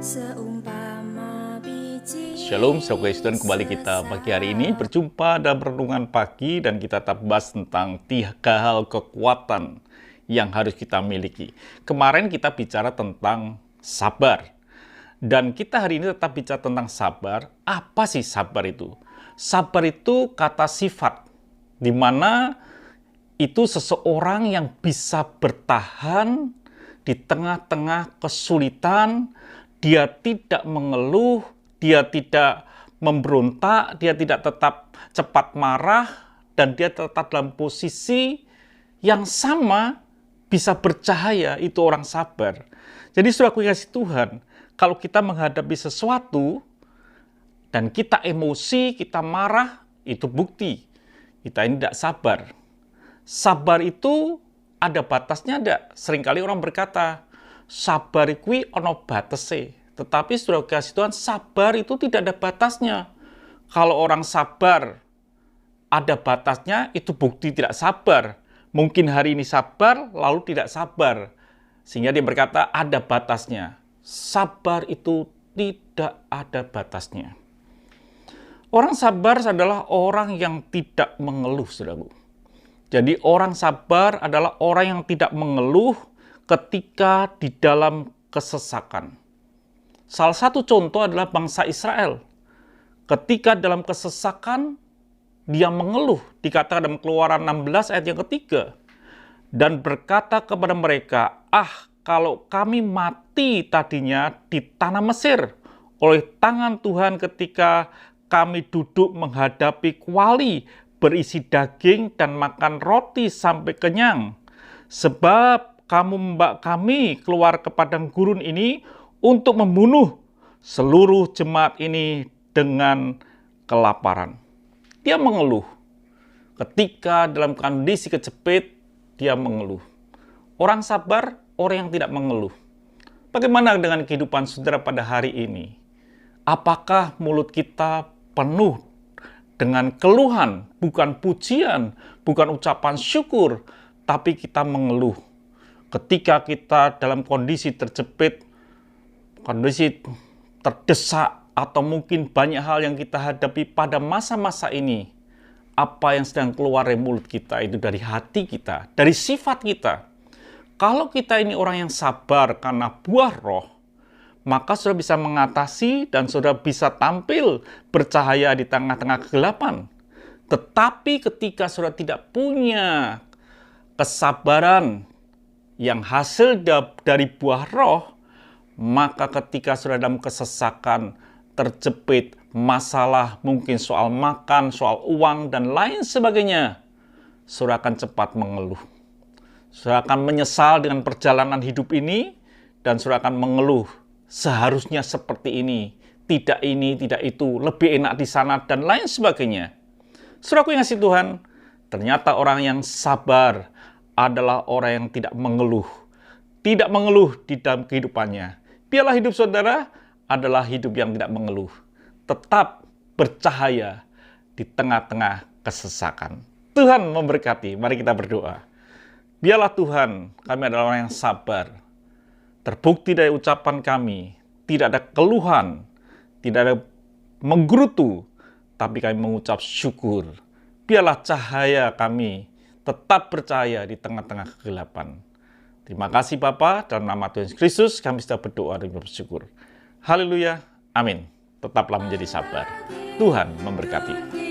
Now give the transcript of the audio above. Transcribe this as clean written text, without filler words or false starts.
Seumpama biji. Shalom, saudara Kristen, kembali kita pagi hari ini berjumpa dalam renungan pagi dan kita tetap bahas tentang 3 hal kekuatan yang harus kita miliki. Kemarin kita bicara tentang sabar dan kita hari ini tetap bicara tentang sabar. Apa sih sabar itu? Sabar itu kata sifat, di mana itu seseorang yang bisa bertahan di tengah-tengah kesulitan. Dia tidak mengeluh, dia tidak memberontak, dia tidak tetap cepat marah, dan dia tetap dalam posisi yang sama bisa bercahaya. Itu orang sabar. Jadi saudaraku kasih Tuhan, kalau kita menghadapi sesuatu dan kita emosi, kita marah, itu bukti kita ini tidak sabar. Sabar itu ada batasnya enggak? Seringkali orang berkata, sabar kuwi ono batese. Tetapi saudara kasih Tuhan, sabar itu tidak ada batasnya. Kalau orang sabar ada batasnya, itu bukti tidak sabar. Mungkin hari ini sabar, lalu tidak sabar. Sehingga dia berkata ada batasnya. Sabar itu tidak ada batasnya. Orang sabar adalah orang yang tidak mengeluh, saudaraku. Jadi orang sabar adalah orang yang tidak mengeluh ketika di dalam kesesakan. Salah satu contoh adalah bangsa Israel. Ketika dalam kesesakan, dia mengeluh. Dikatakan dalam Keluaran 16 ayat yang ketiga. Dan berkata kepada mereka, kalau kami mati tadinya di tanah Mesir oleh tangan Tuhan ketika kami duduk menghadapi kuali berisi daging dan makan roti sampai kenyang. Sebab kamu membawa kami keluar ke padang gurun ini untuk membunuh seluruh jemaat ini dengan kelaparan. Dia mengeluh. Ketika dalam kondisi kejepit, dia mengeluh. Orang sabar, orang yang tidak mengeluh. Bagaimana dengan kehidupan saudara pada hari ini? Apakah mulut kita penuh dengan keluhan, bukan pujian, bukan ucapan syukur, tapi kita mengeluh? Ketika kita dalam kondisi terjepit, kondisi terdesak, atau mungkin banyak hal yang kita hadapi pada masa-masa ini, apa yang sedang keluar dari mulut kita itu dari hati kita, dari sifat kita. Kalau kita ini orang yang sabar karena buah roh, maka saudara bisa mengatasi dan saudara bisa tampil bercahaya di tengah-tengah kegelapan. Tetapi ketika saudara tidak punya kesabaran yang hasil dari buah roh, maka ketika saudara dalam kesesakan, terjepit, masalah, mungkin soal makan, soal uang, dan lain sebagainya, saudara akan cepat mengeluh. Saudara akan menyesal dengan perjalanan hidup ini, dan saudara akan mengeluh. Seharusnya seperti ini, tidak itu, lebih enak di sana, dan lain sebagainya. Saudaraku yang kasih Tuhan, ternyata orang yang sabar adalah orang yang tidak mengeluh. Tidak mengeluh di dalam kehidupannya. Biarlah hidup saudara adalah hidup yang tidak mengeluh. Tetap bercahaya di tengah-tengah kesesakan. Tuhan memberkati. Mari kita berdoa. Biarlah Tuhan, kami adalah orang yang sabar. Terbukti dari ucapan kami, tidak ada keluhan, tidak ada menggerutu, tapi kami mengucap syukur. Biarlah cahaya kami tetap bercahaya di tengah-tengah kegelapan. Terima kasih Bapa, dalam nama Tuhan Yesus Kristus kami sudah berdoa dan bersyukur. Haleluya, amin. Tetaplah menjadi sabar. Tuhan memberkati.